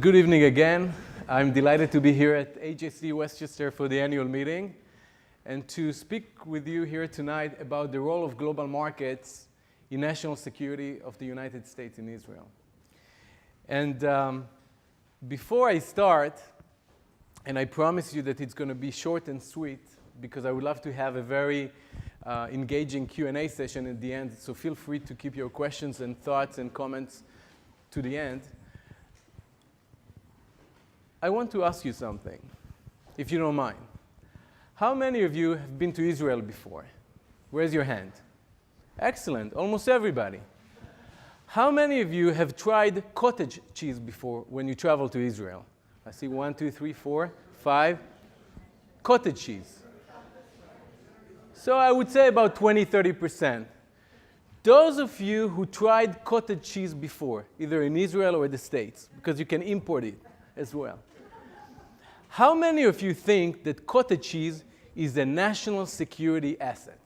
Good evening again. I'm delighted to be here at AJC Westchester for the annual meeting and to speak with you here tonight about the role of global markets in national security of the United States and Israel. And before I start, and I promise you that it's going to be short and sweet because I would love to have a very engaging Q&A session at the end, so feel free to keep your questions and thoughts and comments to the end. I want to ask you something, if you don't mind. How many of you have been to Israel before? Raise your hand. Excellent, almost everybody. How many of you have tried cottage cheese before when you travel to Israel? I see 1, 2, 3, 4, 5. Cottage cheese. So I would say about 20, 30%. Those of you who tried cottage cheese before, either in Israel or the States, because you can import it as well. How many of you think that cottage cheese is a national security asset?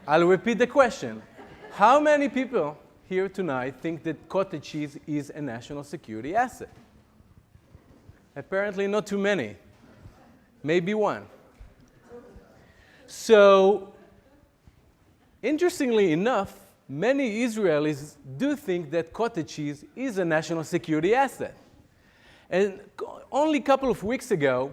I'll repeat the question. How many people here tonight think that cottage cheese is a national security asset? Apparently not too many. Maybe one. So, interestingly enough, many Israelis do think that cottage cheese is a national security asset. And only a couple of weeks ago,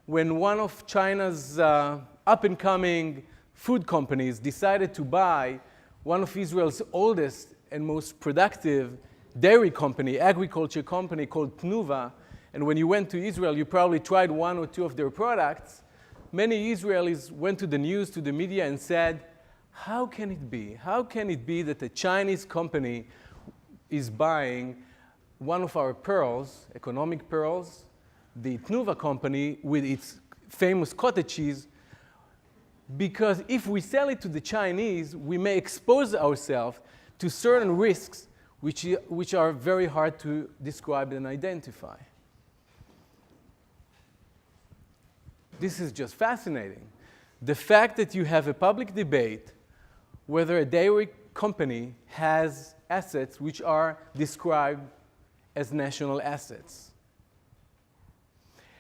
when one of China's up-and-coming food companies decided to buy one of Israel's oldest and most productive dairy company, agriculture company called Tnuva, and when you went to Israel, you probably tried one or two of their products, many Israelis went to the news, to the media, and said, how can it be? How can it be that a Chinese company is buying one of our pearls, economic pearls, the Tnuva company with its famous cottage cheese? Because if we sell it to the Chinese, we may expose ourselves to certain risks which are very hard to describe and identify. This is just fascinating. The fact that you have a public debate whether a dairy company has assets which are described as national assets.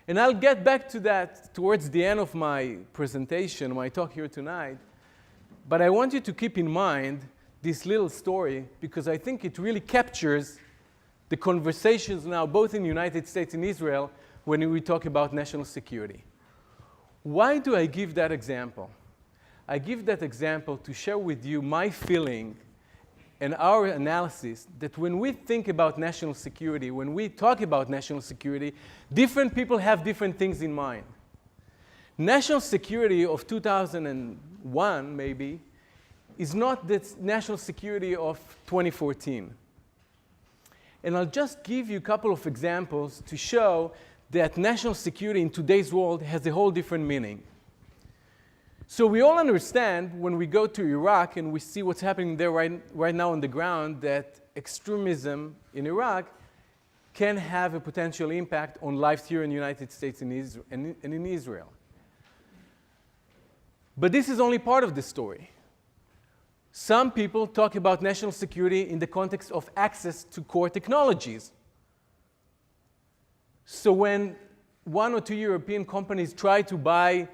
And I'll get back to that towards the end of my presentation, my talk here tonight. But I want you to keep in mind this little story because I think it really captures the conversations now both in the United States and Israel when we talk about national security. Why do I give that example? I give that example to share with you my feeling and our analysis that when we think about national security, when we talk about national security, different people have different things in mind. National security of 2001, maybe, is not the national security of 2014. And I'll just give you a couple of examples to show that national security in today's world has a whole different meaning. So we all understand when we go to Iraq and we see what's happening there right now on the ground that extremism in Iraq can have a potential impact on life here in the United States and in Israel. But this is only part of the story. Some people talk about national security in the context of access to core technologies. So when 1 or 2 European companies try to buy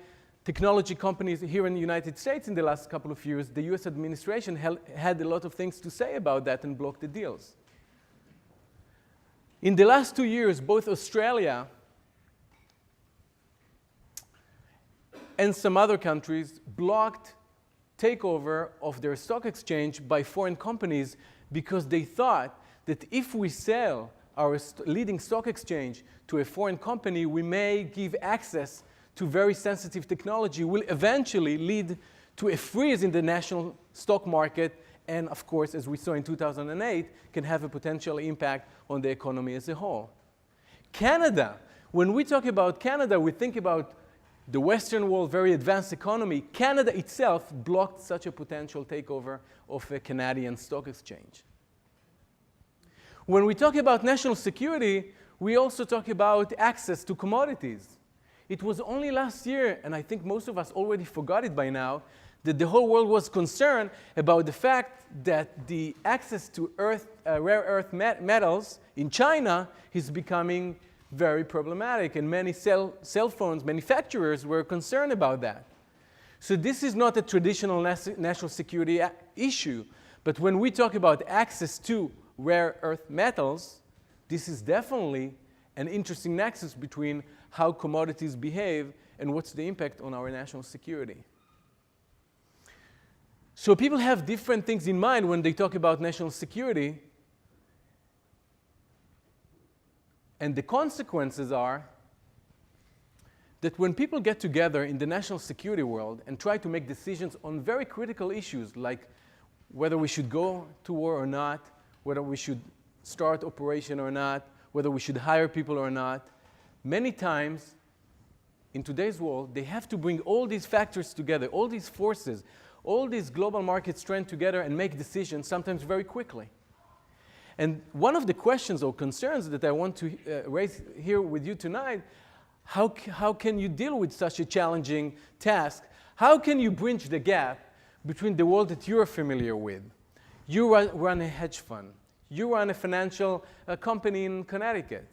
technology companies here in the United States in the last couple of years, the US administration had a lot of things to say about that and blocked the deals. In the last 2 years, both Australia and some other countries blocked takeover of their stock exchange by foreign companies because they thought that if we sell our leading stock exchange to a foreign company, we may give access to very sensitive technology, will eventually lead to a freeze in the national stock market, and of course, as we saw in 2008, can have a potential impact on the economy as a whole. Canada, when we talk about Canada, we think about the Western world, very advanced economy. Canada itself blocked such a potential takeover of a Canadian stock exchange. When we talk about national security, we also talk about access to commodities. It was only last year, and I think most of us already forgot it by now, that the whole world was concerned about the fact that the access to rare earth metals in China is becoming very problematic, and many cell phones manufacturers were concerned about that. So this is not a traditional national security issue, but when we talk about access to rare earth metals, this is definitely an interesting nexus between how commodities behave and what's the impact on our national security. So people have different things in mind when they talk about national security, and the consequences are that when people get together in the national security world and try to make decisions on very critical issues like whether we should go to war or not, whether we should start operation or not, whether we should hire people or not, many times in today's world, they have to bring all these factors together, all these forces, all these global market strength together and make decisions, sometimes very quickly. And one of the questions or concerns that I want to raise here with you tonight, how can you deal with such a challenging task? How can you bridge the gap between the world that you're familiar with? You run a hedge fund. You run a financial company in Connecticut.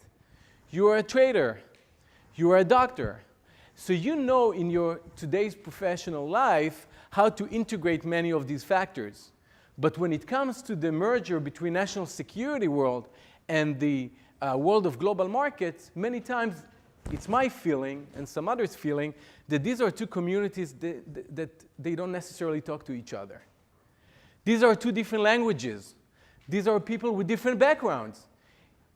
You are a trader. You are a doctor. So you know in your today's professional life how to integrate many of these factors. But when it comes to the merger between national security world and the world of global markets, many times it's my feeling and some others' feeling that these are two communities that they don't necessarily talk to each other. These are two different languages. These are people with different backgrounds.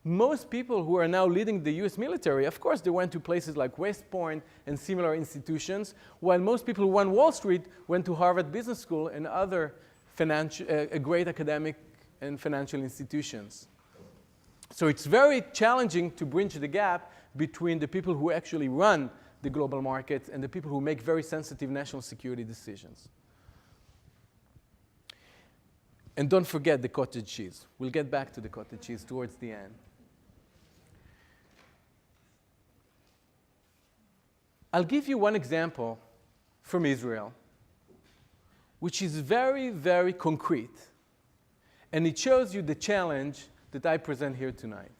Most people who are now leading the US military, of course, they went to places like West Point and similar institutions, while most people who run Wall Street went to Harvard Business School and other great academic and financial institutions. So it's very challenging to bridge the gap between the people who actually run the global markets and the people who make very sensitive national security decisions. And don't forget the cottage cheese. We'll get back to the cottage cheese towards the end. I'll give you one example from Israel, which is very, very concrete. And it shows you the challenge that I present here tonight.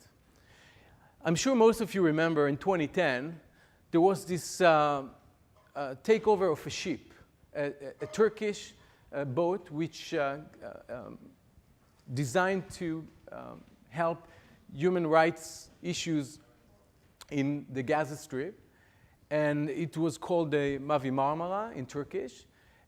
I'm sure most of you remember in 2010, there was this takeover of a ship, a Turkish boat which designed to help human rights issues in the Gaza Strip. And it was called the Mavi Marmara in Turkish.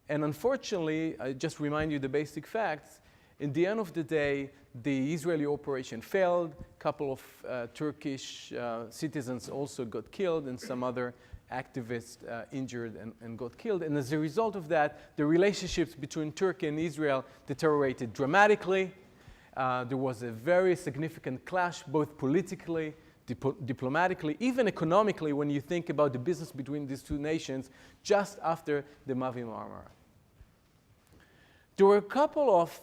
And unfortunately, I just remind you the basic facts. In the end of the day, the Israeli operation failed. A couple of Turkish citizens also got killed, and some other activists injured and got killed. And as a result of that, the relationships between Turkey and Israel deteriorated dramatically. There was a very significant clash, both politically, diplomatically, even economically, when you think about the business between these two nations, just after the Mavi Marmara. There were a couple of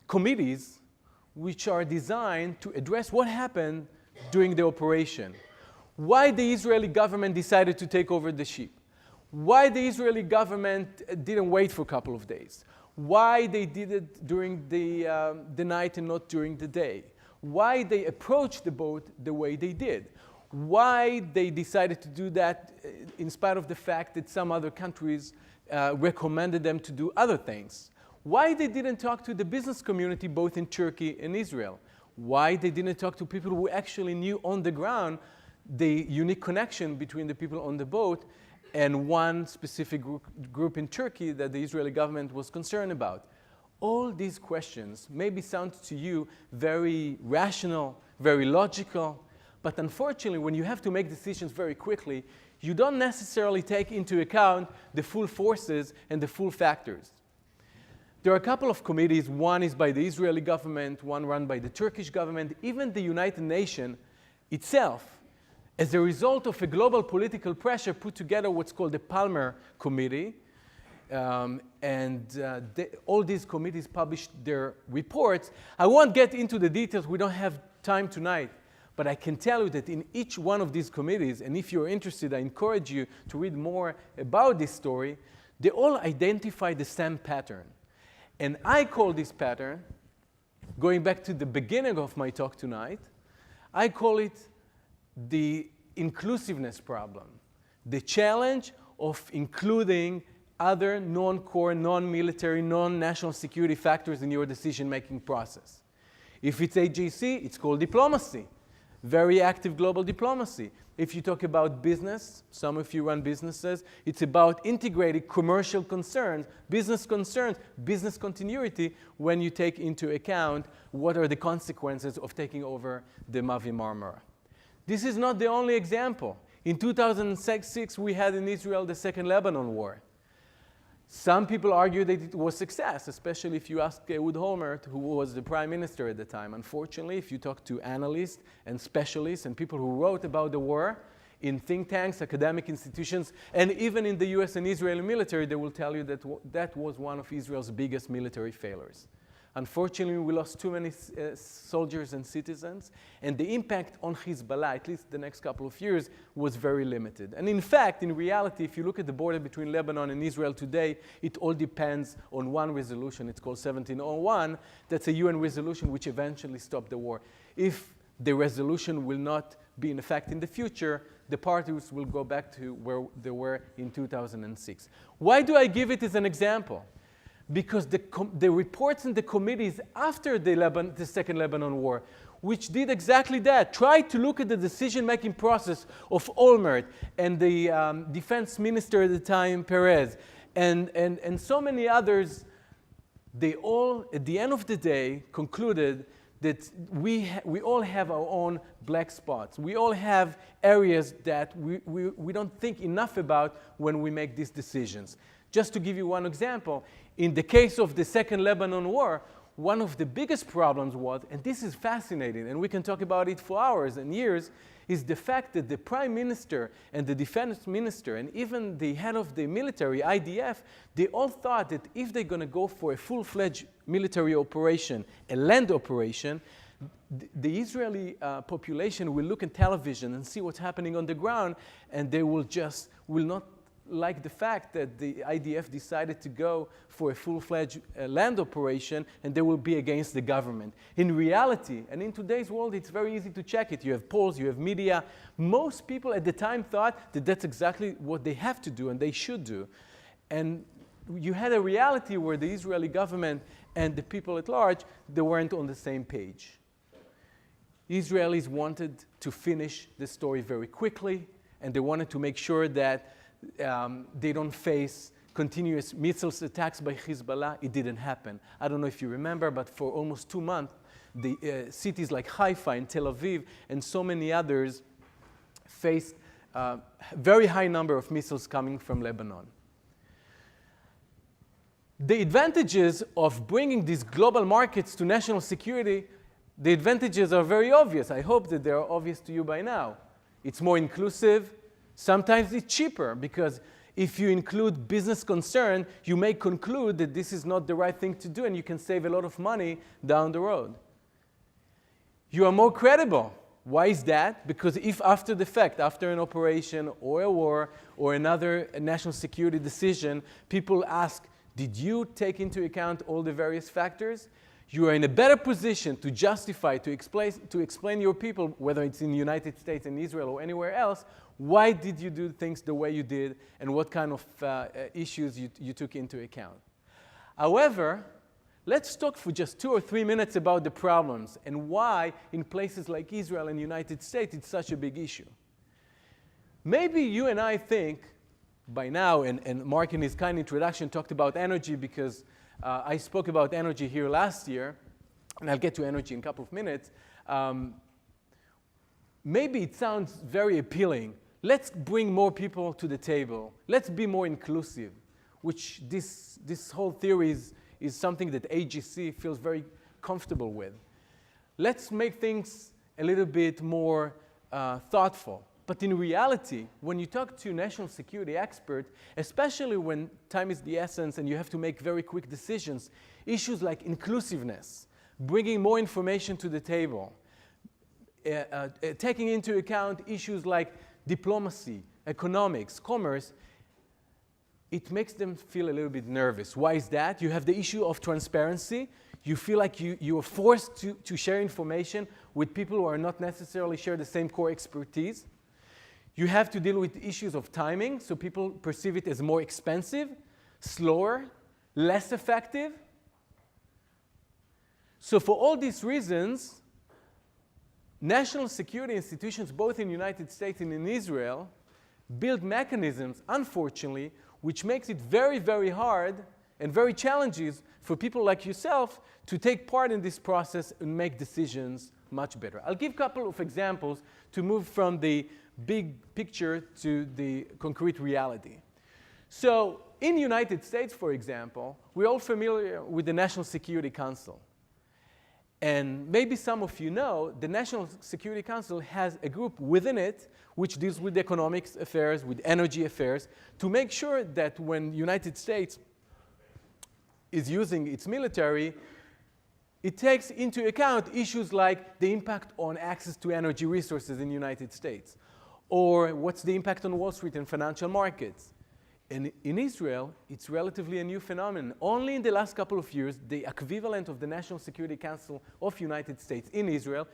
committees which are designed to address what happened during the operation. Why the Israeli government decided to take over the ship. Why the Israeli government didn't wait for a couple of days. Why they did it during the night and not during the day. Why they approached the boat the way they did. Why they decided to do that in spite of the fact that some other countries recommended them to do other things. Why they didn't talk to the business community both in Turkey and Israel. Why they didn't talk to people who actually knew on the ground the unique connection between the people on the boat and one specific group in Turkey that the Israeli government was concerned about. All these questions maybe sound to you very rational, very logical, but unfortunately, when you have to make decisions very quickly, you don't necessarily take into account the full forces and the full factors. There are a couple of committees. One is by the Israeli government, one run by the Turkish government, even the United Nations itself, as a result of a global political pressure, put together what's called the Palmer Committee. All these committees published their reports. I won't get into the details. We don't have time tonight. But I can tell you that in each one of these committees, and if you're interested, I encourage you to read more about this story, they all identify the same pattern. And I call this pattern, going back to the beginning of my talk tonight, I call it the inclusiveness problem, the challenge of including other non-core, non-military, non-national security factors in your decision-making process. If it's AJC, it's called diplomacy, very active global diplomacy. If you talk about business, some of you run businesses, it's about integrating commercial concerns, business continuity when you take into account what are the consequences of taking over the Mavi Marmara. This is not the only example. In 2006, we had in Israel the Second Lebanon War. Some people argue that it was success, especially if you ask Ehud Olmert, who was the prime minister at the time. Unfortunately, if you talk to analysts and specialists and people who wrote about the war in think tanks, academic institutions, and even in the US and Israeli military, they will tell you that that was one of Israel's biggest military failures. Unfortunately, we lost too many soldiers and citizens, and the impact on Hezbollah, at least the next couple of years, was very limited. And in fact, in reality, if you look at the border between Lebanon and Israel today, it all depends on one resolution. It's called 1701. That's a UN resolution which eventually stopped the war. If the resolution will not be in effect in the future, the parties will go back to where they were in 2006. Why do I give it as an example? Because the reports in the committees after the Second Lebanon War, which did exactly that, tried to look at the decision-making process of Olmert and the defense minister at the time, Perez, and so many others, they all, at the end of the day, concluded that we all have our own black spots. We all have areas that we don't think enough about when we make these decisions. Just to give you one example, in the case of the Second Lebanon War, one of the biggest problems was, and this is fascinating, and we can talk about it for hours and years, is the fact that the prime minister and the defense minister and even the head of the military, IDF, they all thought that if they're going to go for a full-fledged military operation, a land operation, the Israeli population will look at television and see what's happening on the ground, and they will not like the fact that the IDF decided to go for a full-fledged land operation, and they will be against the government. In reality, and in today's world, it's very easy to check it. You have polls, you have media. Most people at the time thought that that's exactly what they have to do and they should do. And you had a reality where the Israeli government and the people at large, they weren't on the same page. Israelis wanted to finish the story very quickly, and they wanted to make sure that they don't face continuous missiles attacks by Hezbollah. It didn't happen. I don't know if you remember, but for almost 2 months, the cities like Haifa and Tel Aviv and so many others faced a very high number of missiles coming from Lebanon. The advantages of bringing these global markets to national security, the advantages are very obvious. I hope that they are obvious to you by now. It's more inclusive. Sometimes it's cheaper, because if you include business concern, you may conclude that this is not the right thing to do, and you can save a lot of money down the road. You are more credible. Why is that? Because if after the fact, after an operation or a war or another national security decision, people ask, did you take into account all the various factors? You are in a better position to justify, to explain your people, whether it's in the United States and Israel or anywhere else, why did you do things the way you did and what kind of issues you took into account. However, let's talk for just 2 or 3 minutes about the problems and why in places like Israel and the United States it's such a big issue. Maybe you and I think by now, and Mark in his kind introduction talked about energy, because I spoke about energy here last year, and I'll get to energy in a couple of minutes. Maybe it sounds very appealing. Let's bring more people to the table. Let's be more inclusive, which this whole theory is something that AJC feels very comfortable with. Let's make things a little bit more thoughtful. But in reality, when you talk to national security experts, especially when time is the essence and you have to make very quick decisions, issues like inclusiveness, bringing more information to the table, taking into account issues like diplomacy, economics, commerce, it makes them feel a little bit nervous. Why is that? You have the issue of transparency. You feel like you are forced to share information with people who are not necessarily share the same core expertise. You have to deal with issues of timing, so people perceive it as more expensive, slower, less effective. So for all these reasons, national security institutions, both in the United States and in Israel, build mechanisms, unfortunately, which makes it very, very hard and very challenging for people like yourself to take part in this process and make decisions much better. I'll give a couple of examples to move from the big picture to the concrete reality. So in the United States, for example, we're all familiar with the National Security Council. And maybe some of you know, the National Security Council has a group within it which deals with economic affairs, with energy affairs, to make sure that when the United States is using its military, it takes into account issues like the impact on access to energy resources in the United States, or what's the impact on Wall Street and financial markets. And in Israel, it's relatively a new phenomenon. Only in the last couple of years, the equivalent of the National Security Council of the United States in Israel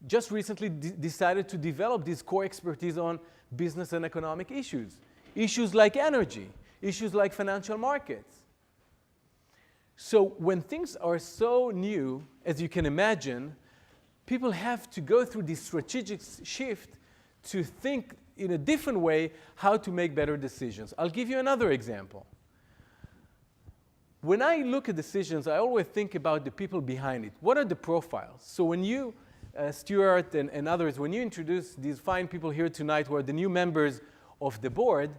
just recently decided to develop this core expertise on business and economic issues. Issues like energy, issues like financial markets. So when things are so new, as you can imagine, people have to go through this strategic shift to think in a different way how to make better decisions. I'll give you another example. When I look at decisions, I always think about the people behind it. What are the profiles? So when you, Stuart and others, when you introduce these fine people here tonight who are the new members of the board,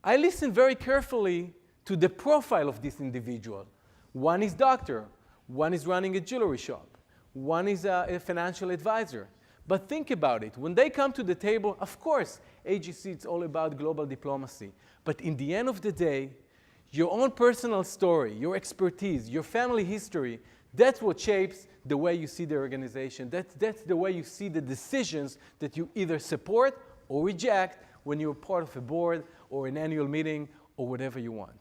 I listen very carefully to the profile of this individual. One is doctor, one is running a jewelry shop, one is a financial advisor. But think about it. When they come to the table, of course, AJC, it's all about global diplomacy. But in the end of the day, your own personal story, your expertise, your family history, that's what shapes the way you see the organization. That's the way you see the decisions that you either support or reject when you're part of a board or an annual meeting or whatever you want.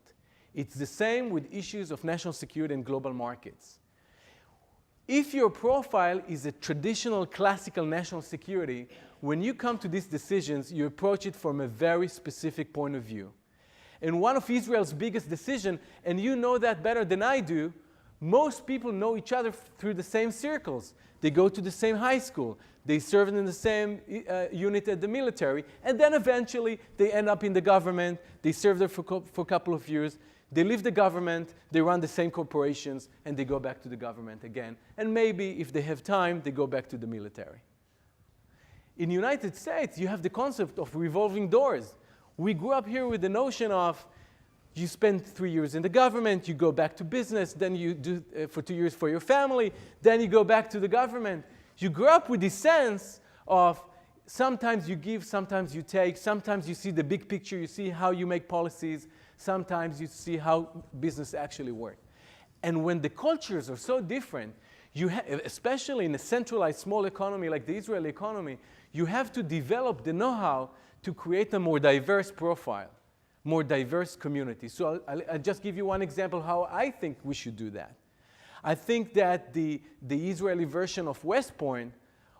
It's the same with issues of national security and global markets. If your profile is a traditional, classical national security, when you come to these decisions, you approach it from a very specific point of view. And one of Israel's biggest decisions, and you know that better than I do, most people know each other through the same circles. They go to the same high school. They serve in the same unit at the military. And then eventually, they end up in the government. They serve there for a couple of years. They leave the government, they run the same corporations, and they go back to the government again. And maybe, if they have time, they go back to the military. In the United States, you have the concept of revolving doors. We grew up here with the notion of you spend 3 years in the government, you go back to business, then you do for 2 years for your family, then you go back to the government. You grew up with this sense of sometimes you give, sometimes you take, sometimes you see the big picture, you see how you make policies, sometimes you see how business actually works. And when the cultures are so different, especially in a centralized small economy like the Israeli economy, you have to develop the know-how to create a more diverse profile, more diverse community. So I'll just give you one example how I think we should do that. I think that the Israeli version of West Point,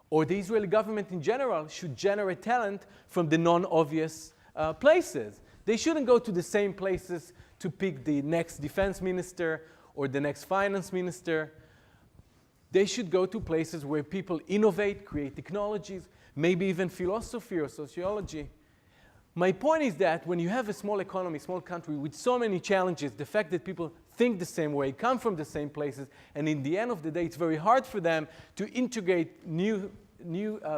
or the Israeli government in general, should generate talent from the non-obvious places. They shouldn't go to the same places to pick the next defense minister or the next finance minister. They should go to places where people innovate, create technologies, maybe even philosophy or sociology. My point is that when you have a small economy, small country with so many challenges, the fact that people think the same way, come from the same places, and in the end of the day, it's very hard for them to integrate new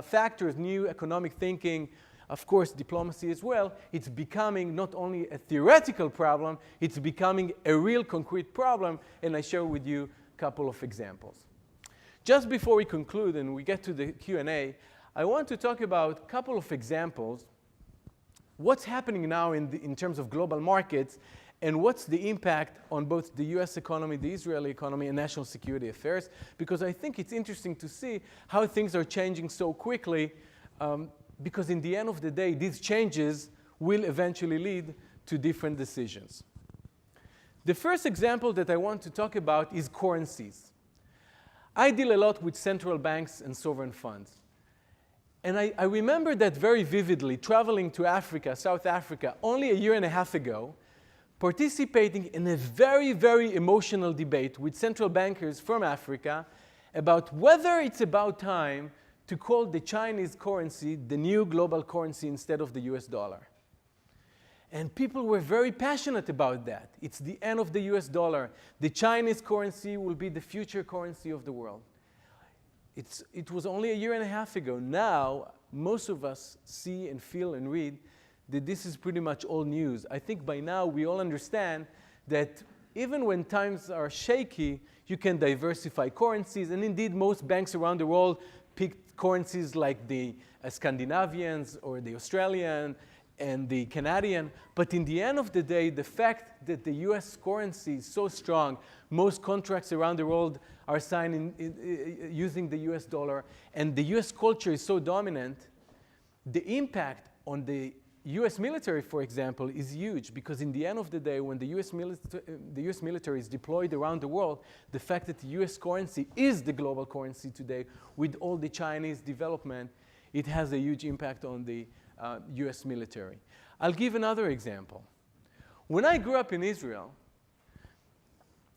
factors, new economic thinking, of course, diplomacy as well. It's becoming not only a theoretical problem, it's becoming a real concrete problem, and I share with you a couple of examples. Just before we conclude and we get to the Q&A, I want to talk about a couple of examples, what's happening now in terms of global markets, and what's the impact on both the US economy, the Israeli economy, and national security affairs, because I think it's interesting to see how things are changing so quickly, because in the end of the day, these changes will eventually lead to different decisions. The first example that I want to talk about is currencies. I deal a lot with central banks and sovereign funds. And I remember that very vividly, traveling to Africa, South Africa, only a year and a half ago, participating in a very, very emotional debate with central bankers from Africa about whether it's about time to call the Chinese currency the new global currency instead of the US dollar. And people were very passionate about that. It's the end of the US dollar. The Chinese currency will be the future currency of the world. It was only a year and a half ago. Now, most of us see and feel and read that this is pretty much old news. I think by now we all understand that even when times are shaky, you can diversify currencies. And indeed, most banks around the world picked currencies like the Scandinavians or the Australian and the Canadian. But in the end of the day, the fact that the US currency is so strong, most contracts around the world are signed using the US dollar, and the US culture is so dominant, the impact on the US military, for example, is huge, because in the end of the day, when the US military is deployed around the world, the fact that the US currency is the global currency today, with all the Chinese development, it has a huge impact on the US military. I'll give another example. When I grew up in Israel,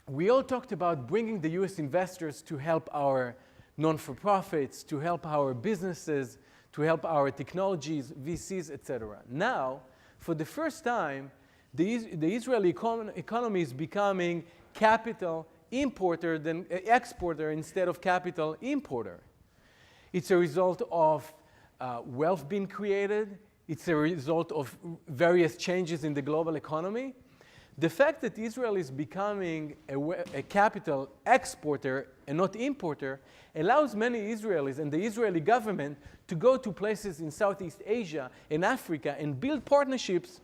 we all talked about bringing the US investors to help our non-for-profits, to help our businesses, to help our technologies, VCs, etc. Now, for the first time, the Israeli economy is becoming capital importer than exporter instead of capital importer. It's a result of wealth being created. It's a result of various changes in the global economy. The fact that Israel is becoming a capital exporter and not importer allows many Israelis and the Israeli government to go to places in Southeast Asia and Africa and build partnerships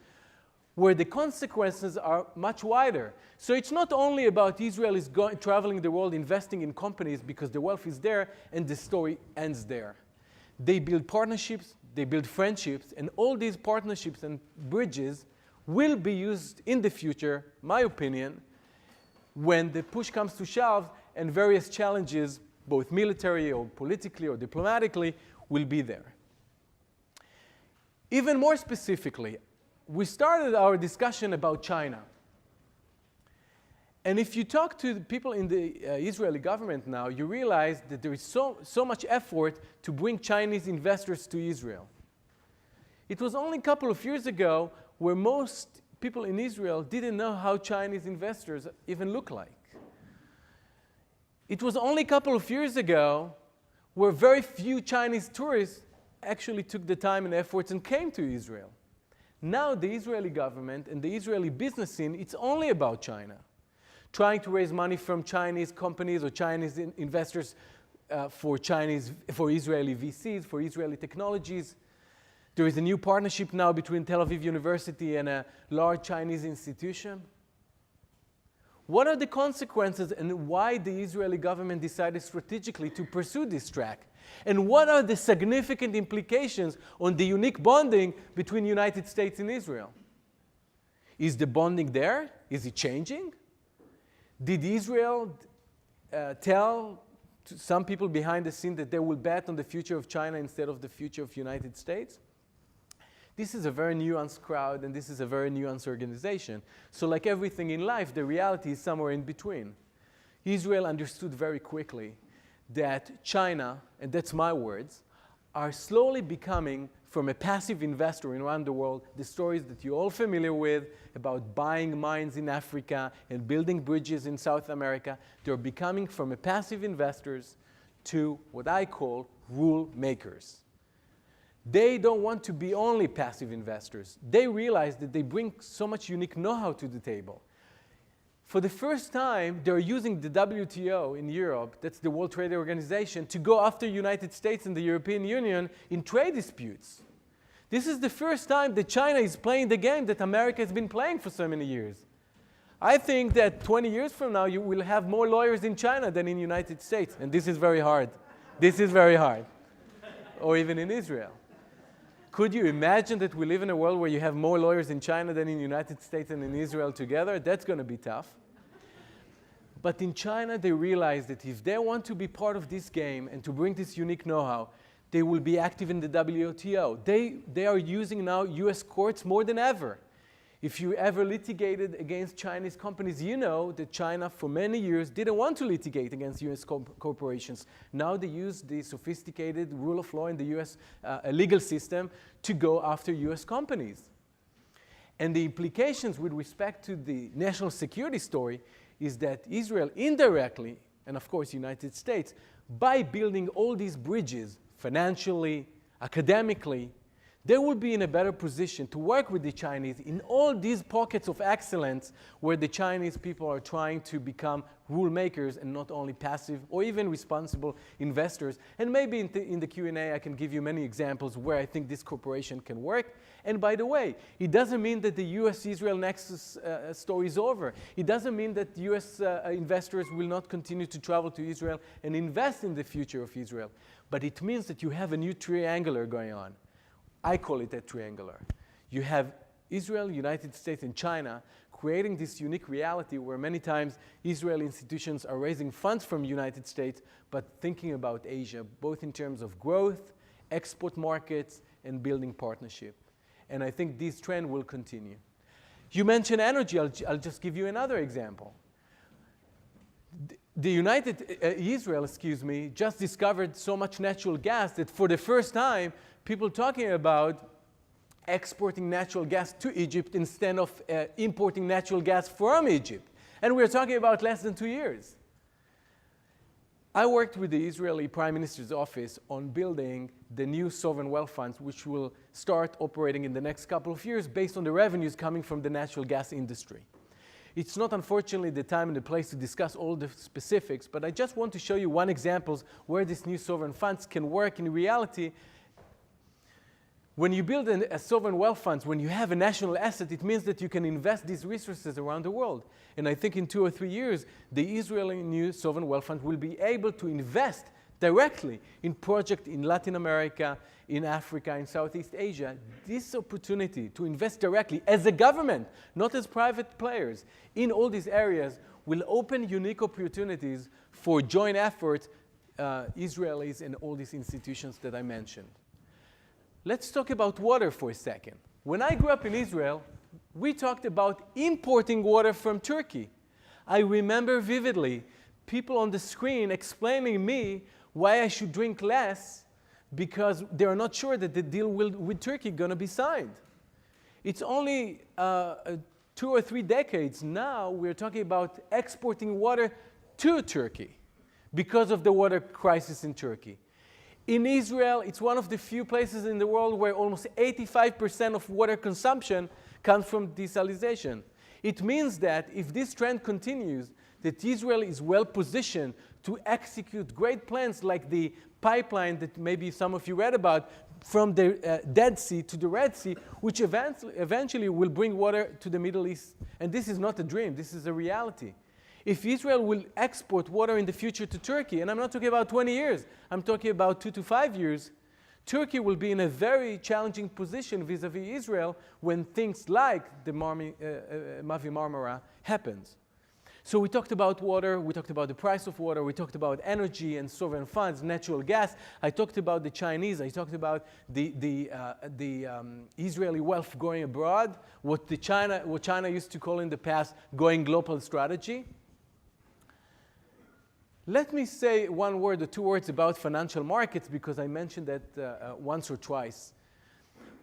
where the consequences are much wider. So it's not only about Israelis traveling the world, investing in companies because the wealth is there and the story ends there. They build partnerships, they build friendships, and all these partnerships and bridges will be used in the future, my opinion, when the push comes to shove and various challenges, both military or politically or diplomatically, will be there. Even more specifically, we started our discussion about China. And if you talk to the people in the Israeli government now, you realize that there is so much effort to bring Chinese investors to Israel. It was only a couple of years ago where most people in Israel didn't know how Chinese investors even look like. It was only a couple of years ago where very few Chinese tourists actually took the time and efforts and came to Israel. Now the Israeli government and the Israeli business scene, it's only about China. Trying to raise money from Chinese companies or Chinese investors for Israeli VCs, for Israeli technologies. There is a new partnership now between Tel Aviv University and a large Chinese institution. What are the consequences and why the Israeli government decided strategically to pursue this track? And what are the significant implications on the unique bonding between the United States and Israel? Is the bonding there? Is it changing? Did Israel tell some people behind the scene that they will bet on the future of China instead of the future of the United States? This is a very nuanced crowd, and this is a very nuanced organization. So like everything in life, the reality is somewhere in between. Israel understood very quickly that China, and that's my words, are slowly becoming, from a passive investor around the world, the stories that you're all familiar with about buying mines in Africa and building bridges in South America, they're becoming from a passive investors to what I call rule makers. They don't want to be only passive investors. They realize that they bring so much unique know-how to the table. For the first time, they're using the WTO in Europe, that's the World Trade Organization, to go after the United States and the European Union in trade disputes. This is the first time that China is playing the game that America has been playing for so many years. I think that 20 years from now, you will have more lawyers in China than in the United States. And this is very hard. This is very hard. Or even in Israel. Could you imagine that we live in a world where you have more lawyers in China than in the United States and in Israel together? That's going to be tough. But in China, they realize that if they want to be part of this game and to bring this unique know-how, they will be active in the WTO. They are using now US courts more than ever. If you ever litigated against Chinese companies, you know that China for many years didn't want to litigate against US corporations. Now they use the sophisticated rule of law in the US legal system to go after US companies. And the implications with respect to the national security story is that Israel indirectly, and of course United States, by building all these bridges financially, academically, they will be in a better position to work with the Chinese in all these pockets of excellence where the Chinese people are trying to become rule makers and not only passive or even responsible investors. And maybe in the Q&A I can give you many examples where I think this cooperation can work. And by the way, it doesn't mean that the US-Israel nexus story is over. It doesn't mean that US investors will not continue to travel to Israel and invest in the future of Israel. But it means that you have a new triangular going on. I call it a triangular. You have Israel, United States, and China creating this unique reality where many times Israeli institutions are raising funds from the United States, but thinking about Asia, both in terms of growth, export markets, and building partnership. And I think this trend will continue. You mentioned energy. I'll just give you another example. Israel, just discovered so much natural gas that for the first time, people talking about exporting natural gas to Egypt instead of importing natural gas from Egypt. And we're talking about less than 2 years. I worked with the Israeli Prime Minister's office on building the new sovereign wealth funds, which will start operating in the next couple of years based on the revenues coming from the natural gas industry. It's not, unfortunately, the time and the place to discuss all the specifics, but I just want to show you one example where these new sovereign funds can work in reality. When you build a sovereign wealth fund, when you have a national asset, it means that you can invest these resources around the world. And I think in 2 or 3 years, the Israeli new sovereign wealth fund will be able to invest directly in projects in Latin America, in Africa, in Southeast Asia. This opportunity to invest directly as a government, not as private players, in all these areas will open unique opportunities for joint efforts, Israelis and all these institutions that I mentioned. Let's talk about water for a second. When I grew up in Israel, we talked about importing water from Turkey. I remember vividly people on the screen explaining to me why I should drink less because they are not sure that the deal with Turkey is going to be signed. It's only 2 or 3 decades now we're talking about exporting water to Turkey because of the water crisis in Turkey. In Israel, it's one of the few places in the world where almost 85% of water consumption comes from desalination. It means that if this trend continues, that Israel is well positioned to execute great plans like the pipeline that maybe some of you read about from the Dead Sea to the Red Sea, which eventually will bring water to the Middle East. And this is not a dream, this is a reality. If Israel will export water in the future to Turkey, and I'm not talking about 20 years, I'm talking about 2 to 5 years, Turkey will be in a very challenging position vis-a-vis Israel when things like the Mavi Marmara happens. So we talked about water, we talked about the price of water, we talked about energy and sovereign funds, natural gas. I talked about the Chinese, I talked about the Israeli wealth going abroad, what China used to call in the past going global strategy. Let me say 1 word or 2 words about financial markets because I mentioned that once or twice.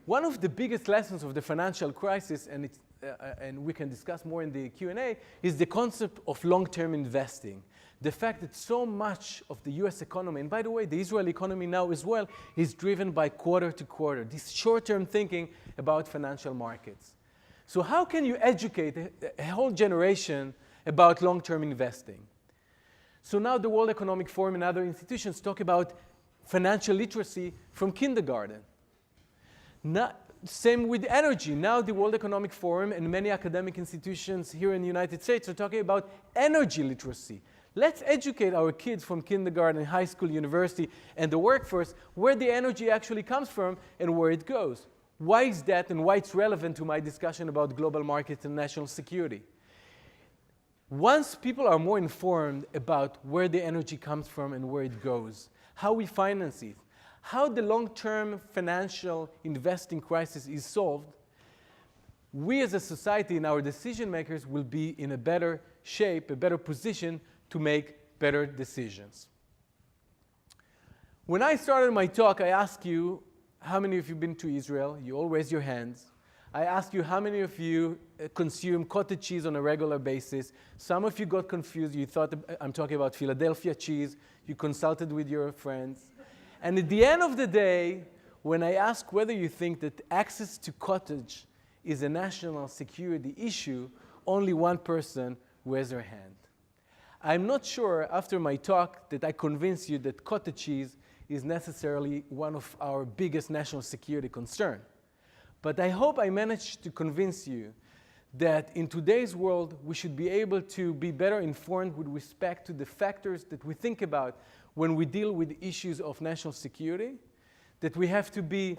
One of the biggest lessons of the financial crisis, and we can discuss more in the Q&A, is the concept of long-term investing. The fact that so much of the US economy, and by the way, the Israeli economy now as well, is driven by quarter to quarter, this short-term thinking about financial markets. So how can you educate a whole generation about long-term investing? So now the World Economic Forum and other institutions talk about financial literacy from kindergarten. Same with energy. Now the World Economic Forum and many academic institutions here in the United States are talking about energy literacy. Let's educate our kids from kindergarten, high school, university, and the workforce where the energy actually comes from and where it goes. Why is that and why it's relevant to my discussion about global markets and national security? Once people are more informed about where the energy comes from and where it goes, how we finance it, how the long-term financial investing crisis is solved, we as a society and our decision makers will be in a better shape, a better position to make better decisions. When I started my talk, I asked you, how many of you have been to Israel? You all raise your hands. I asked you, how many of you consume cottage cheese on a regular basis? Some of you got confused. You thought I'm talking about Philadelphia cheese. You consulted with your friends. And at the end of the day, when I ask whether you think that access to cottage is a national security issue, only one person raised their hand. I'm not sure after my talk that I convinced you that cottage cheese is necessarily one of our biggest national security concerns. But I hope I managed to convince you that in today's world, we should be able to be better informed with respect to the factors that we think about when we deal with issues of national security, that we have to be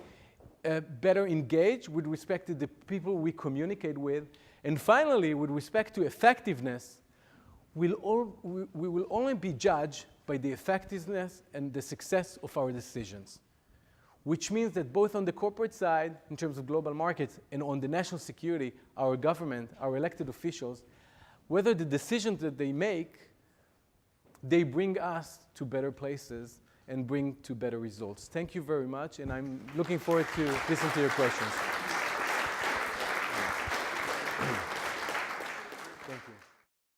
better engaged with respect to the people we communicate with, and finally, with respect to effectiveness, we will only be judged by the effectiveness and the success of our decisions, which means that both on the corporate side, in terms of global markets, and on the national security, our government, our elected officials, whether the decisions that they make, they bring us to better places and bring to better results. Thank you very much, and I'm looking forward to listen to your questions. Thank you.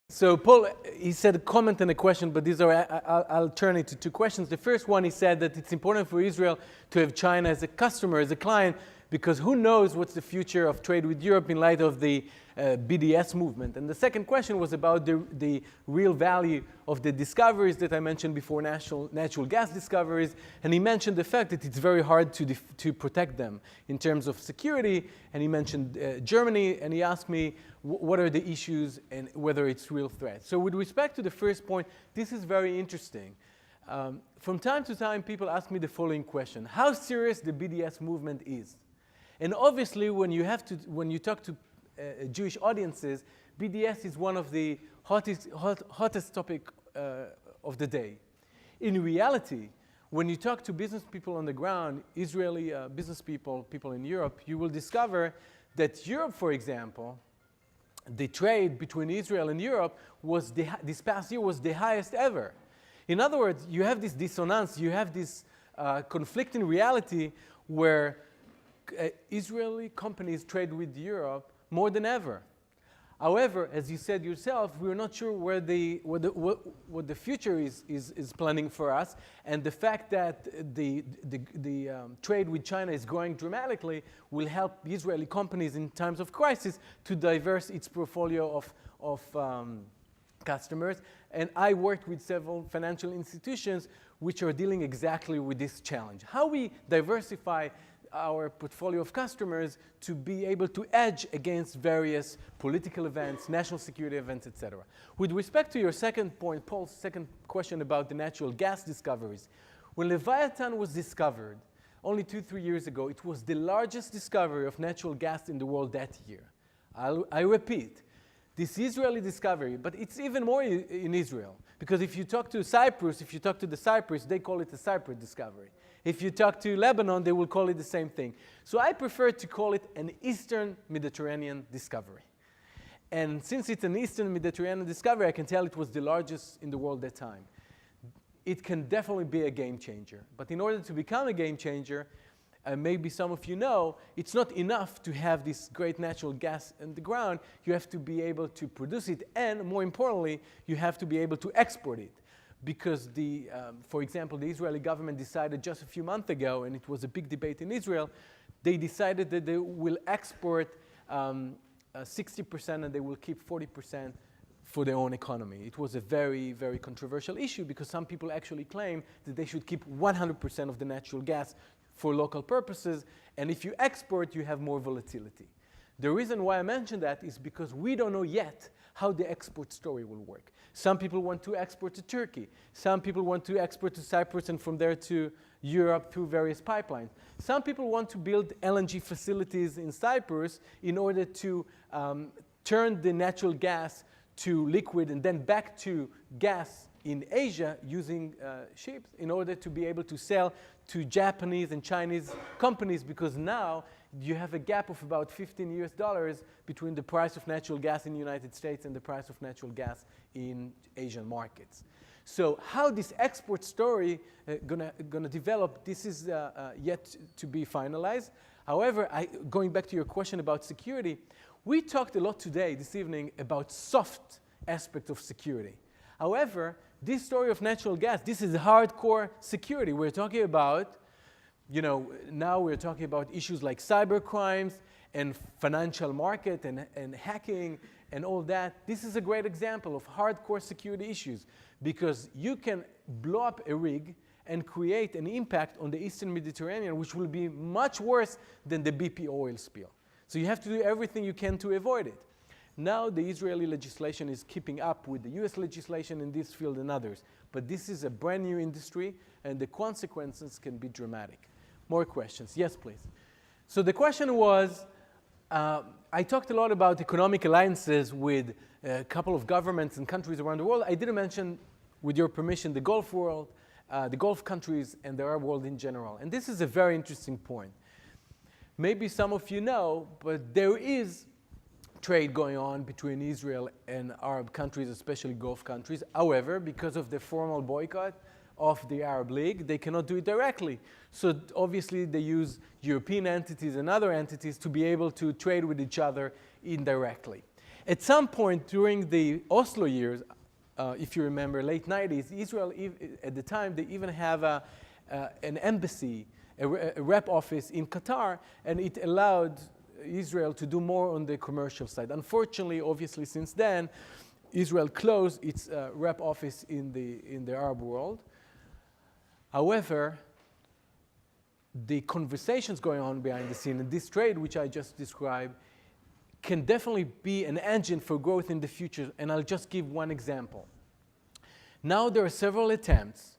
So Paul, he said a comment and a question, but these are, I'll turn it to two questions. The first one, he said that it's important for Israel to have China as a customer, as a client, because who knows what's the future of trade with Europe in light of the BDS movement. And the second question was about the real value of the discoveries that I mentioned before, natural gas discoveries. And he mentioned the fact that it's very hard to protect them in terms of security. And he mentioned Germany, and he asked me what are the issues and whether it's real threats. So with respect to the first point, this is very interesting. From time to time, people ask me the following question: how serious the BDS movement is? And obviously, when you talk to Jewish audiences, BDS is one of the hottest topic of the day. In reality, when you talk to business people on the ground, Israeli business people, people in Europe, you will discover that Europe, for example, the trade between Israel and Europe was this past year was the highest ever. In other words, you have this dissonance, you have this conflicting reality where Israeli companies trade with Europe more than ever. However, as you said yourself, we're not sure what the future is planning for us, and the fact that the trade with China is growing dramatically will help Israeli companies in times of crisis to diversify its portfolio of customers. And I worked with several financial institutions which are dealing exactly with this challenge. How we diversify our portfolio of customers to be able to edge against various political events, national security events, etc. With respect to your second point, Paul's second question about the natural gas discoveries, when Leviathan was discovered only 2-3 years ago, it was the largest discovery of natural gas in the world that year. I repeat, this Israeli discovery, but it's even more in Israel, because if you talk to Cyprus, they call it a Cyprus discovery. If you talk to Lebanon, they will call it the same thing. So I prefer to call it an Eastern Mediterranean discovery. And since it's an Eastern Mediterranean discovery, I can tell it was the largest in the world at that time. It can definitely be a game changer. But in order to become a game changer, maybe some of you know, it's not enough to have this great natural gas in the ground. You have to be able to produce it, and more importantly, you have to be able to export it. Because for example, the Israeli government decided just a few months ago, and it was a big debate in Israel, they decided that they will export 60% and they will keep 40% for their own economy. It was a very, very controversial issue because some people actually claim that they should keep 100% of the natural gas for local purposes. And if you export, you have more volatility. The reason why I mention that is because we don't know yet how the export story will work. Some people want to export to Turkey. Some people want to export to Cyprus and from there to Europe through various pipelines. Some people want to build LNG facilities in Cyprus in order to turn the natural gas to liquid and then back to gas in Asia using ships in order to be able to sell to Japanese and Chinese companies, because now you have a gap of about $15 between the price of natural gas in the United States and the price of natural gas in Asian markets. So how this export story gonna develop, this is yet to be finalized. However, going back to your question about security, we talked a lot today, this evening, about soft aspect of security. However, this story of natural gas, this is hardcore security. We're talking about, now we're talking about issues like cyber crimes and financial market and hacking and all that. This is a great example of hardcore security issues, because you can blow up a rig and create an impact on the Eastern Mediterranean, which will be much worse than the BP oil spill. So you have to do everything you can to avoid it. Now the Israeli legislation is keeping up with the US legislation in this field and others. But this is a brand new industry, and the consequences can be dramatic. More questions? Yes, please. So the question was, I talked a lot about economic alliances with a couple of governments and countries around the world. I didn't mention, with your permission, the Gulf world, the Gulf countries, and the Arab world in general. And this is a very interesting point. Maybe some of you know, but there is trade going on between Israel and Arab countries, especially Gulf countries. However, because of the formal boycott of the Arab League, they cannot do it directly. So obviously they use European entities and other entities to be able to trade with each other indirectly. At some point during the Oslo years, if you remember, late 90s, Israel, at the time, they even have an embassy, a rep office in Qatar, and it allowed Israel to do more on the commercial side. Unfortunately, obviously, since then, Israel closed its rep office in the Arab world. However, the conversations going on behind the scene and this trade, which I just described, can definitely be an engine for growth in the future. And I'll just give one example. Now there are several attempts,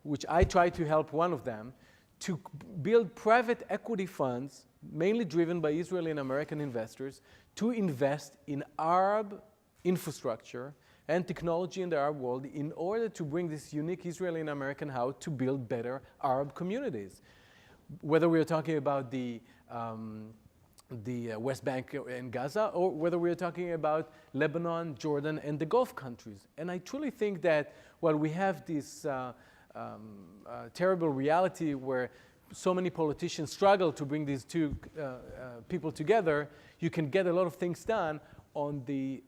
which I try to help one of them, to build private equity funds, mainly driven by Israeli and American investors, to invest in Arab infrastructure and technology in the Arab world in order to bring this unique Israeli and American how to build better Arab communities. Whether we're talking about the West Bank and Gaza, or whether we're talking about Lebanon, Jordan, and the Gulf countries. And I truly think that while we have this terrible reality where so many politicians struggle to bring these two people together, you can get a lot of things done on the,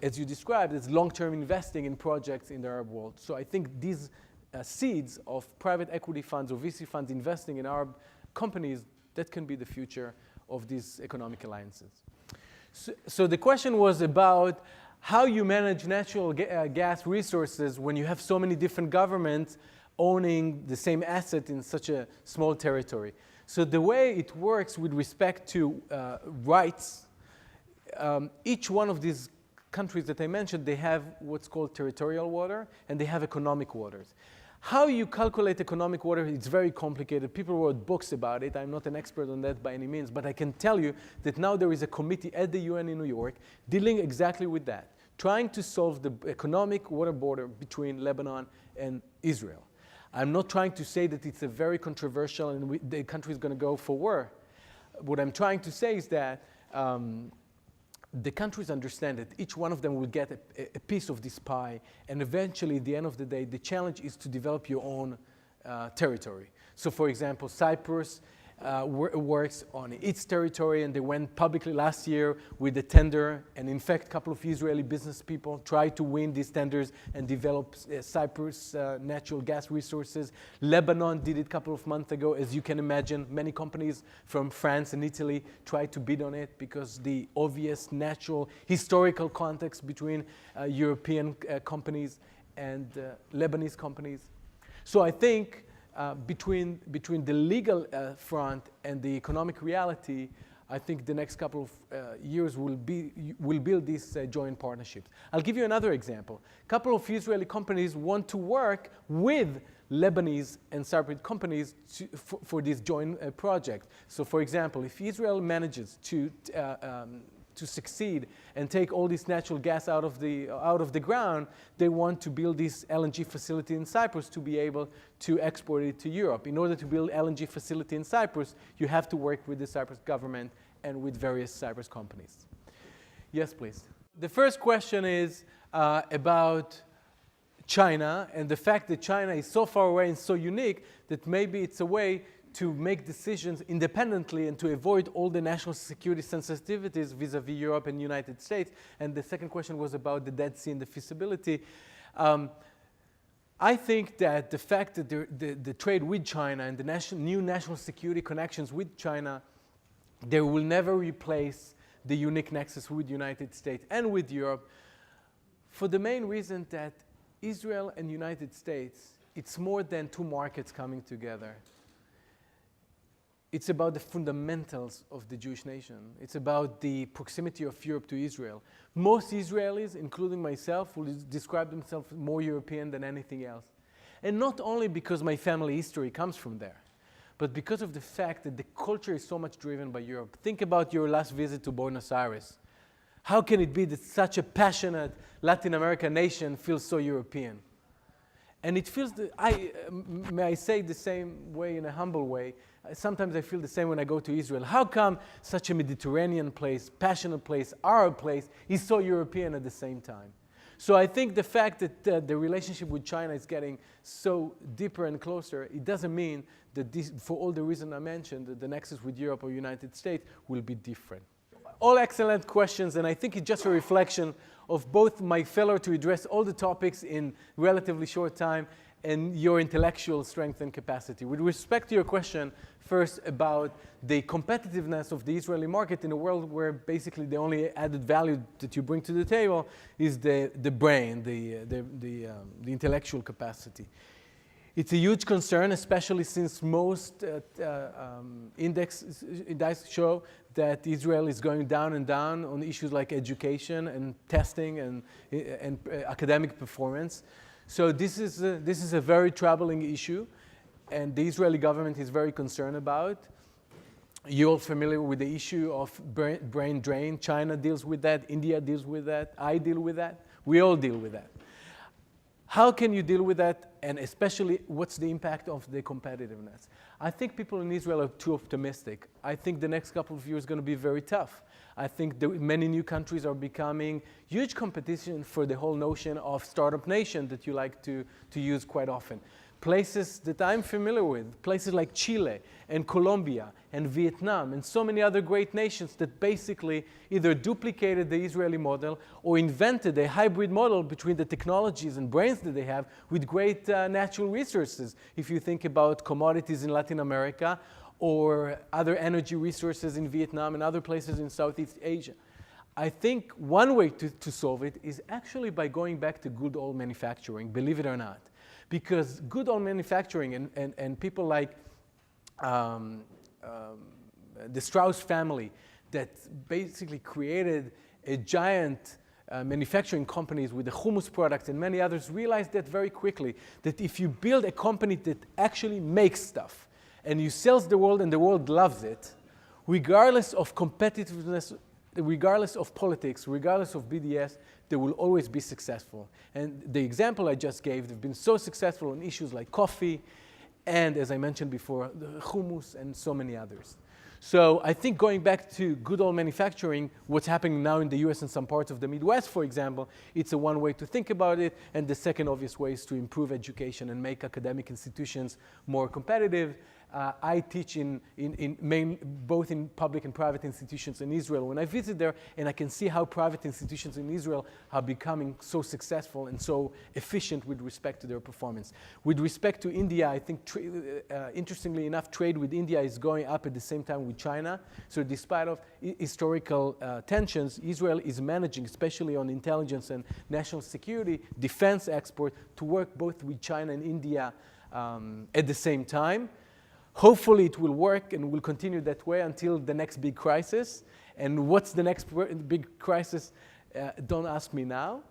as you described, as long-term investing in projects in the Arab world. So I think these seeds of private equity funds or VC funds investing in Arab companies, that can be the future of these economic alliances. So the question was about how you manage natural gas resources when you have so many different governments owning the same asset in such a small territory. So the way it works with respect to rights, each one of these countries that I mentioned, they have what's called territorial water, and they have economic waters. How you calculate economic water, it's very complicated. People wrote books about it. I'm not an expert on that by any means, but I can tell you that now there is a committee at the UN in New York dealing exactly with that, trying to solve the economic water border between Lebanon and Israel. I'm not trying to say that it's a very controversial and the country is going to go for war. What I'm trying to say is that the countries understand that each one of them will get a piece of this pie, and eventually, at the end of the day, the challenge is to develop your own territory. So, for example, Cyprus works on its territory, and they went publicly last year with a tender, and in fact, a couple of Israeli business people tried to win these tenders and develop Cyprus natural gas resources. Lebanon did it a couple of months ago. As you can imagine, many companies from France and Italy tried to bid on it because the obvious natural historical context between European companies and Lebanese companies. So I think between the legal front and the economic reality, I think the next couple of years will build these joint partnerships. I'll give you another example. A couple of Israeli companies want to work with Lebanese and Cypriot companies for this joint project. So, for example, if Israel manages to succeed and take all this natural gas out of the ground, they want to build this LNG facility in Cyprus to be able to export it to Europe. In order to build LNG facility in Cyprus, you have to work with the Cyprus government and with various Cyprus companies. Yes, please. The first question is about China and the fact that China is so far away and so unique that maybe it's a way to make decisions independently and to avoid all the national security sensitivities vis-a-vis Europe and the United States. And the second question was about the Dead Sea and the feasibility. I think that the fact that the trade with China and the new national security connections with China, they will never replace the unique nexus with the United States and with Europe, for the main reason that Israel and the United States, it's more than two markets coming together. It's about the fundamentals of the Jewish nation. It's about the proximity of Europe to Israel. Most Israelis, including myself, will describe themselves more European than anything else. And not only because my family history comes from there, but because of the fact that the culture is so much driven by Europe. Think about your last visit to Buenos Aires. How can it be that such a passionate Latin American nation feels so European? And it feels, may I say the same way in a humble way, sometimes I feel the same when I go to Israel. How come such a Mediterranean place, passionate place, Arab place, is so European at the same time? So I think the fact that the relationship with China is getting so deeper and closer, it doesn't mean that this, for all the reasons I mentioned, that the nexus with Europe or United States will be different. All excellent questions, and I think it's just a reflection of both my failure to address all the topics in relatively short time and your intellectual strength and capacity. With respect to your question, first about the competitiveness of the Israeli market in a world where basically the only added value that you bring to the table is the brain, the intellectual capacity. It's a huge concern, especially since most indices show that Israel is going down and down on issues like education and testing and academic performance. So this is a very troubling issue, and the Israeli government is very concerned about. You're all familiar with the issue of brain drain. China deals with that. India deals with that. I deal with that. We all deal with that. How can you deal with that, and especially what's the impact of the competitiveness? I think people in Israel are too optimistic. I think the next couple of years is going to be very tough. I think many new countries are becoming huge competition for the whole notion of startup nation that you like to use quite often. Places that I'm familiar with, places like Chile and Colombia and Vietnam and so many other great nations that basically either duplicated the Israeli model or invented a hybrid model between the technologies and brains that they have with great natural resources. If you think about commodities in Latin America or other energy resources in Vietnam and other places in Southeast Asia. I think one way to solve it is actually by going back to good old manufacturing, believe it or not. Because good old manufacturing and people like the Strauss family that basically created a giant manufacturing companies with the hummus products and many others realized that very quickly, that if you build a company that actually makes stuff and you sell the world and the world loves it, regardless of competitiveness, regardless of politics, regardless of BDS, they will always be successful. And the example I just gave, they've been so successful on issues like coffee and, as I mentioned before, the hummus and so many others. So I think going back to good old manufacturing, what's happening now in the US and some parts of the Midwest, for example, it's a one way to think about it. And the second obvious way is to improve education and make academic institutions more competitive. I teach both in public and private institutions in Israel. When I visit there and I can see how private institutions in Israel are becoming so successful and so efficient with respect to their performance. With respect to India, I think, interestingly enough, trade with India is going up at the same time with China. So despite of historical tensions, Israel is managing, especially on intelligence and national security, defense export, to work both with China and India at the same time. Hopefully it will work and will continue that way until the next big crisis. And what's the next big crisis? Don't ask me now.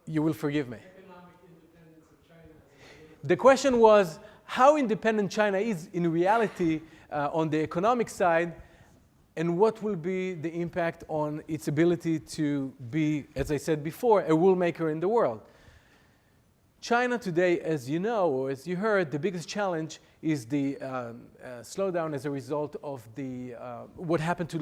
You will forgive me. Economic independence of China. The question was how independent China is in reality on the economic side, and what will be the impact on its ability to be, as I said before, a rule maker in the world. China today, as you know, or as you heard, the biggest challenge is the slowdown as a result of the what happened to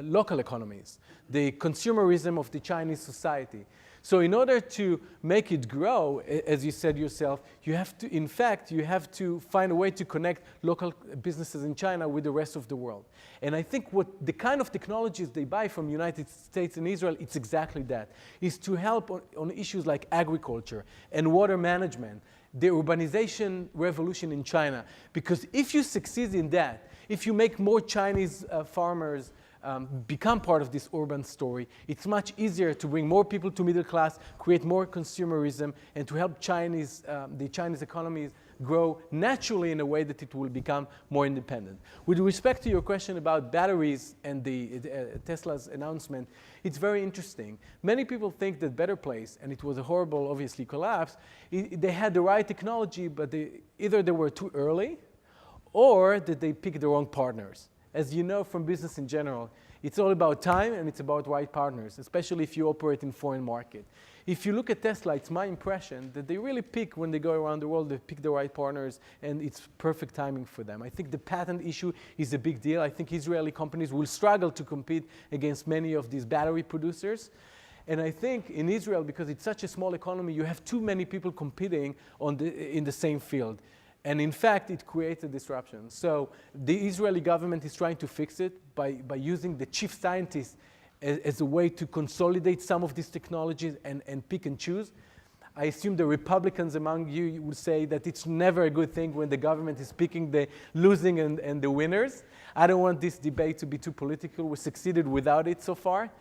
local economies, the consumerism of the Chinese society. So in order to make it grow, as you said yourself, you have to find a way to connect local businesses in China with the rest of the world. And I think what the kind of technologies they buy from the United States and Israel, it's exactly that, is to help on issues like agriculture and water management, the urbanization revolution in China. Because if you succeed in that, if you make more Chinese farmers become part of this urban story, it's much easier to bring more people to middle class, create more consumerism, and to help the Chinese economies grow naturally in a way that it will become more independent. With respect to your question about batteries and the Tesla's announcement, it's very interesting. Many people think that Better Place, and it was a horrible, obviously, collapse, they had the right technology, but either they were too early, or that they picked the wrong partners. As you know from business in general, it's all about time and it's about right partners, especially if you operate in foreign market. If you look at Tesla, it's my impression that they really pick, when they go around the world, they pick the right partners, and it's perfect timing for them. I think the patent issue is a big deal. I think Israeli companies will struggle to compete against many of these battery producers. And I think in Israel, because it's such a small economy, you have too many people competing in the same field. And in fact, it creates a disruption. So the Israeli government is trying to fix it by using the chief scientists as a way to consolidate some of these technologies and pick and choose. I assume the Republicans among you would say that it's never a good thing when the government is picking the losing and the winners. I don't want this debate to be too political. We succeeded without it so far.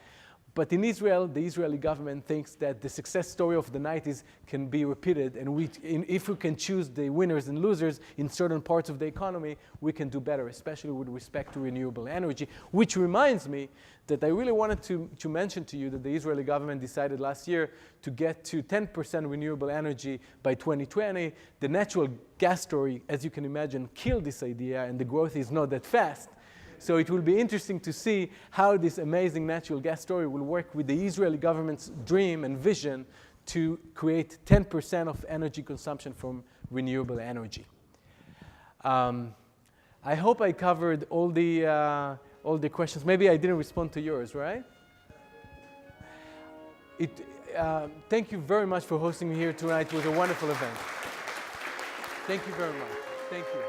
But in Israel, the Israeli government thinks that the success story of the 90s can be repeated, and if we can choose the winners and losers in certain parts of the economy, we can do better, especially with respect to renewable energy. Which reminds me that I really wanted to mention to you that the Israeli government decided last year to get to 10% renewable energy by 2020. The natural gas story, as you can imagine, killed this idea, and the growth is not that fast. So it will be interesting to see how this amazing natural gas story will work with the Israeli government's dream and vision to create 10% of energy consumption from renewable energy. I hope I covered all the questions. Maybe I didn't respond to yours, right? Thank you very much for hosting me here tonight. It was a wonderful event. Thank you very much. Thank you.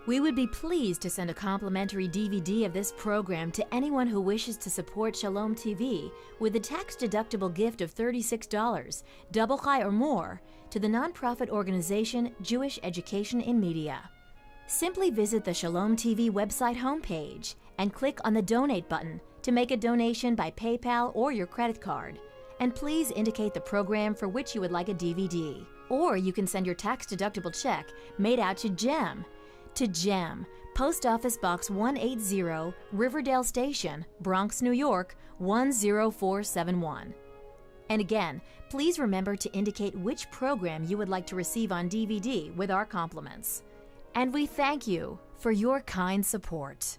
We would be pleased to send a complimentary DVD of this program to anyone who wishes to support Shalom TV with a tax-deductible gift of $36, double high or more, to the nonprofit organization Jewish Education in Media. Simply visit the Shalom TV website homepage and click on the Donate button to make a donation by PayPal or your credit card. And please indicate the program for which you would like a DVD. Or you can send your tax-deductible check made out to GEM, Post Office Box 180, Riverdale Station, Bronx, New York, 10471. And again, please remember to indicate which program you would like to receive on DVD with our compliments. And we thank you for your kind support.